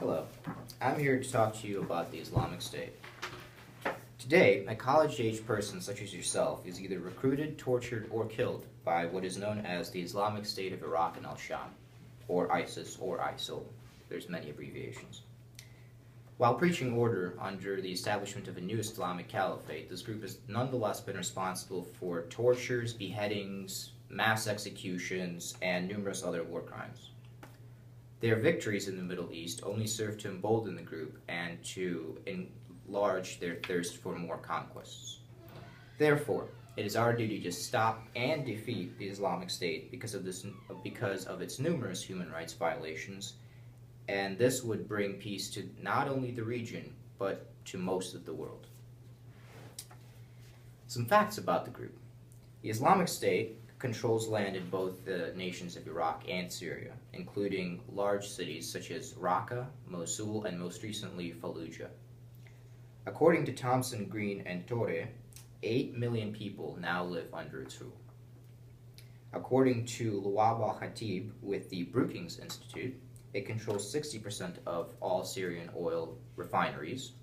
Hello, I'm here to talk to you about the Islamic State. Today, a college-age person such as yourself is either recruited, tortured, or killed by what is known as the Islamic State of Iraq and Al-Sham, or ISIS or ISIL. There's many abbreviations. While preaching order under the establishment of a new Islamic caliphate, this group has nonetheless been responsible for tortures, beheadings, mass executions, and numerous other war crimes. Their victories in the Middle East only serve to embolden the group and to enlarge their thirst for more conquests. Therefore, it is our duty to stop and defeat the Islamic State because of its numerous human rights violations, and this would bring peace to not only the region, but to most of the world. Some facts about the group. The Islamic State controls land in both the nations of Iraq and Syria, including large cities such as Raqqa, Mosul, and most recently Fallujah. According to Thomson, Green, and Torre, 8 million people now live under its rule. According to Luwab al-Khatib with the Brookings Institute, it controls 60% of all Syrian oil refineries,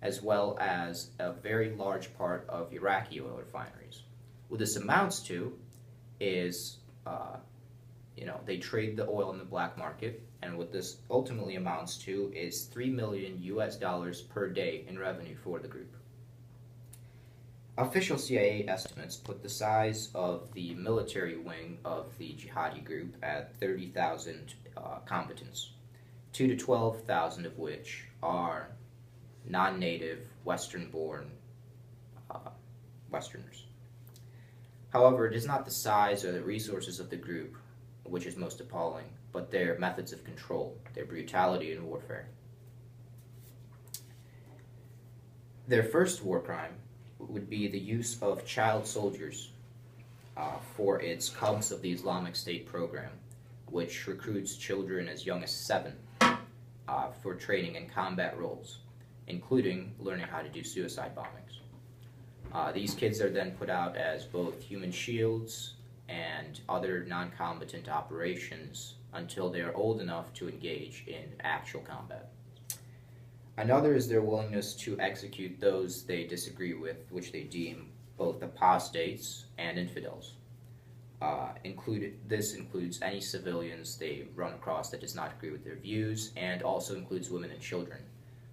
as well as a very large part of Iraqi oil refineries. What this amounts to is, they trade the oil in the black market, and what this ultimately amounts to is $3 million per day in revenue for the group. Official CIA estimates put the size of the military wing of the jihadi group at 30,000 combatants, 2,000 to 12,000 of which are non-native, Western-born Westerners. However, it is not the size or the resources of the group which is most appalling, but their methods of control, their brutality in warfare. Their first war crime would be the use of child soldiers for its Cubs of the Islamic State program, which recruits children as young as 7 for training in combat roles, including learning how to do suicide bombings. These kids are then put out as both human shields and other non-combatant operations until they are old enough to engage in actual combat. Another is their willingness to execute those they disagree with, which they deem both apostates and infidels. This includes any civilians they run across that does not agree with their views, and also includes women and children.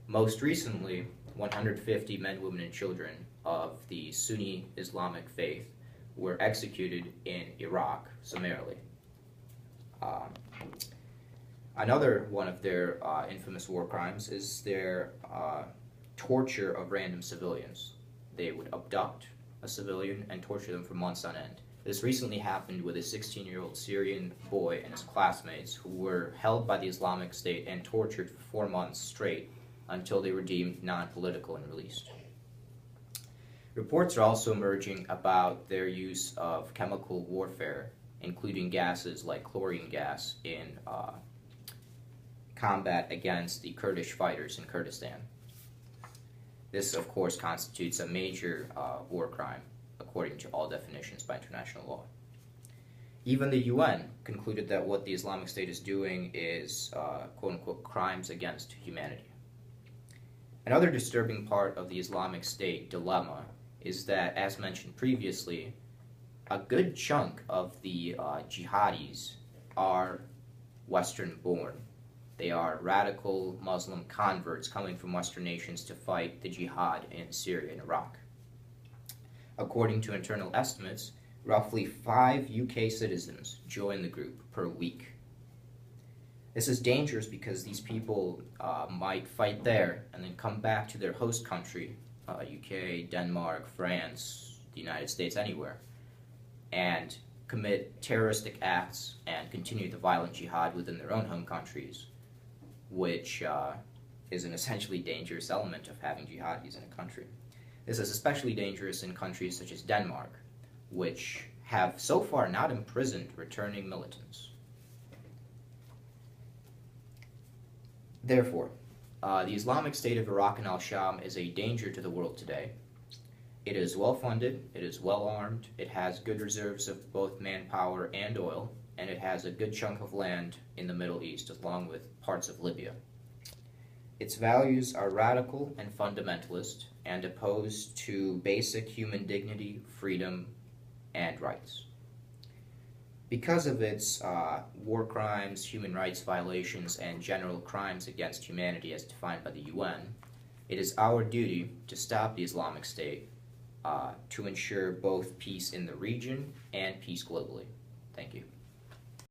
Most recently, 150 men, women, and children of the Sunni Islamic faith were executed in Iraq summarily. Another one of their infamous war crimes is their torture of random civilians. They would abduct a civilian and torture them for months on end. This recently happened with a 16-year-old Syrian boy and his classmates who were held by the Islamic State and tortured for 4 months straight until they were deemed non-political and released. Reports are also emerging about their use of chemical warfare, including gases like chlorine gas, in combat against the Kurdish fighters in Kurdistan. This, of course, constitutes a major war crime, according to all definitions by international law. Even the UN concluded that what the Islamic State is doing is, quote-unquote, crimes against humanity. Another disturbing part of the Islamic State dilemma is that, as mentioned previously, a good chunk of the jihadis are Western-born. They are radical Muslim converts coming from Western nations to fight the jihad in Syria and Iraq. According to internal estimates, roughly 5 UK citizens join the group per week. This is dangerous because these people might fight there and then come back to their host country, UK, Denmark, France, the United States, anywhere, and commit terroristic acts and continue the violent jihad within their own home countries, which is an essentially dangerous element of having jihadis in a country. This is especially dangerous in countries such as Denmark, which have so far not imprisoned returning militants. Therefore, the Islamic State of Iraq and Al-Sham is a danger to the world today. It is well-funded, it is well-armed, it has good reserves of both manpower and oil, and it has a good chunk of land in the Middle East, along with parts of Libya. Its values are radical and fundamentalist and opposed to basic human dignity, freedom, and rights. Because of its war crimes, human rights violations, and general crimes against humanity as defined by the UN, it is our duty to stop the Islamic State to ensure both peace in the region and peace globally. Thank you.